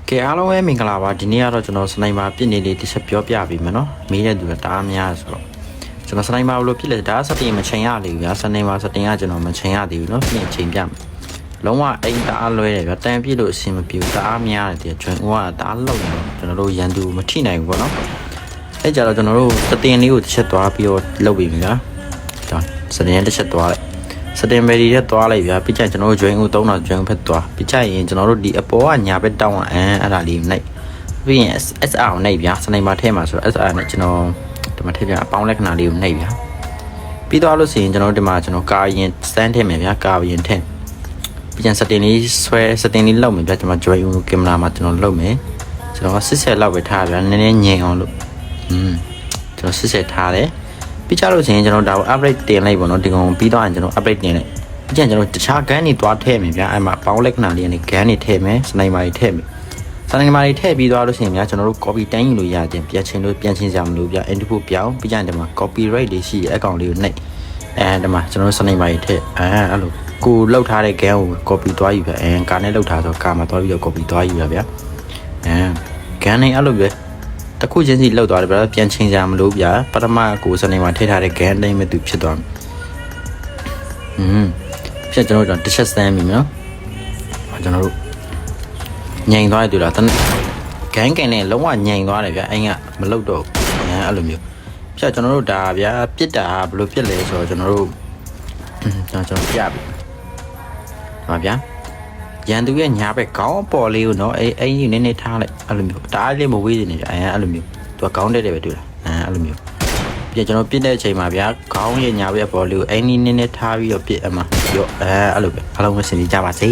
ကဲအားလုံးပဲမင်္ဂလာပါဒီနေ့ကတော့ကျွန်တော်စနိုက်ပါပြစ်နေလေးတစ်ချက်ပြောပြပေးမယ်နော်မေးတဲ့သူကတအားများဆိုတော့ကျွန်တော်စနိုက်ပါဘယ်လိုဖြစ်လဲဒါစတင်မချိန်ရသေးဘူးဗျာစနိုက်ပါစတင်ကကျွန်တော်မချိန်ရသေးဘူးနော်ပြင်ချိန်ပြမယ်လုံးဝအိမ်တအားလွဲတယ်ဗျာတန်ပြည့်လို့အဆင်မပြေဘူးတအားများတယ်ကျွန်းဦးကတအားလုံနေတော့ကျွန်တော်တို့ရန်သူမထိနိုင်ဘူးပေါ့နော်အဲ့ကြတော့ကျွန်တော်တို့စတင်လေးကိုတစ်ချက်သွားပြီးတော့လုပ်ပြီးပြီဗျာဒါစတင်တစ်ချက်သွားလိုက်စတင်ဘယ်ဒီရက်သွားလိုက်ဗျာပြီးကြကျွန်တော်တို့ join ဦး3000 join ဖက်သွားပြီးကြရင်ကျွန်တော်တို့ဒီအပေါ်ကညာဘက်တောင်းအဲ့ဒါလေးနိုင်ပြီးရင် SR ကိုနိုင်ဗျာစနိုက်ပါထဲမှာဆိုတော့ SR နဲ့ကျွန်တော်ဒီမှာထည့်ပြအပေါင်းလက္ခဏာလေးကိုနိုင်ဗျာပြီးသွားလို့ဆိုရင်ကျွန်တော်ဒီမှာကျွန်တော်ကာရင် stand ထည့်မယ်ဗျာကာရင်ထည့်ပြီးကြစတင်လေးဆွဲစတင်လေးလောက်မယ်ဗျာကျွန်တော် join ဦးကင်မရာမှာကျွန်တော်လောက်မယ်ကျွန်တော်80လောက်ပဲထားဗျာနည်းနည်းငြိမ်အောင်လို့ကျွန်တော်80ထားတယ်ပြီးကြလို့ဆိုရင်ကျွန်တော်ဒါကို upgrade တင်လိုက်ပေါ့နော်ဒီကောင်ပြီးတော့ကျွန်တော် upgrade တင်လိုက်ပြီးကြရင်ကျွန်တော်တခြား gun တွေတွားထည့်မယ်ဗျာအဲ့မှာပေါင်းလက္ခဏာလေးနဲ့ gun တွေထည့်မယ်စနိုက်ပါတွေထည့်မယ်စနိုက်ပါတွေထည့်ပြီးသွားလို့ဆိုရင်ဗျာကျွန်တော်တို့ copy တိုင်းယူလို့ရခြင်းပြန်ချင်းလို့ပြန်ချင်းစရာမလိုဗျာ input ပြောင်းပြီးကြရင်ဒီမှာ copyright လေးရှိရဲ့အကောင့်လေးကိုနှိပ်အဲဒီမှာကျွန်တော်တို့စနိုက်ပါတွေထည့်အဲ့လိုကိုလောက်ထားတဲ့ gun ကို copy သွားယူဗျာကာနဲ့လောက်ထားဆိုကာမှာသွားပြီးတော့ copy သွားယူရဗျာgun နဲ့အဲ့လိုပဲတခုချင်းစီလောက်သွားတယ်ဗျာပြန်ချင်းစရာမလိုဗျာပထမကိုစနေမှာထည့်ထားတဲ့ GAN တိုင်းမဲ့သူဖြစ်သွားပြီဖြစ်ကျွန်တော်တို့တစ်ချက်စမ်းပြီနော်ကျွန်တော်တို့ညင်သွားတယ်သူလားGAN နဲ့လုံးဝညင်သွားတယ်ဗျာအဲ့ကမလောက်တော့အဲ့လိုမျိုးဖြစ်ကျွန်တော်တို့ဒါဗျာပြစ်တာဘယ်လိုဖြစ်လဲဆိုတော့ကျွန်တော်တို့ကျွန်တော်ပြပြီဟာဗျာရန်သူရဲ့ညာဘက်ခေါင်းပေါ်လေးကိုနော်အဲ့နည်းနည်းထားလိုက်အဲ့လိုမျိုးဒါလေးမဝေးနေကြအဲ့လိုမျိုးသူကခေါင်းတက်တယ်ပဲတွေ့လားအဲ့လိုမျိုးပြီးကျွန်တော်ပြစ်တဲ့အချိန်မှာဗျာခေါင်းရဲ့ညာဘက်ပေါ်လေးကိုအဲ့နည်းနည်းထားပြီးတော့ပြစ်အမှရောအဲ့လိုပဲအားလုံးပဲစင်ကြပါစေ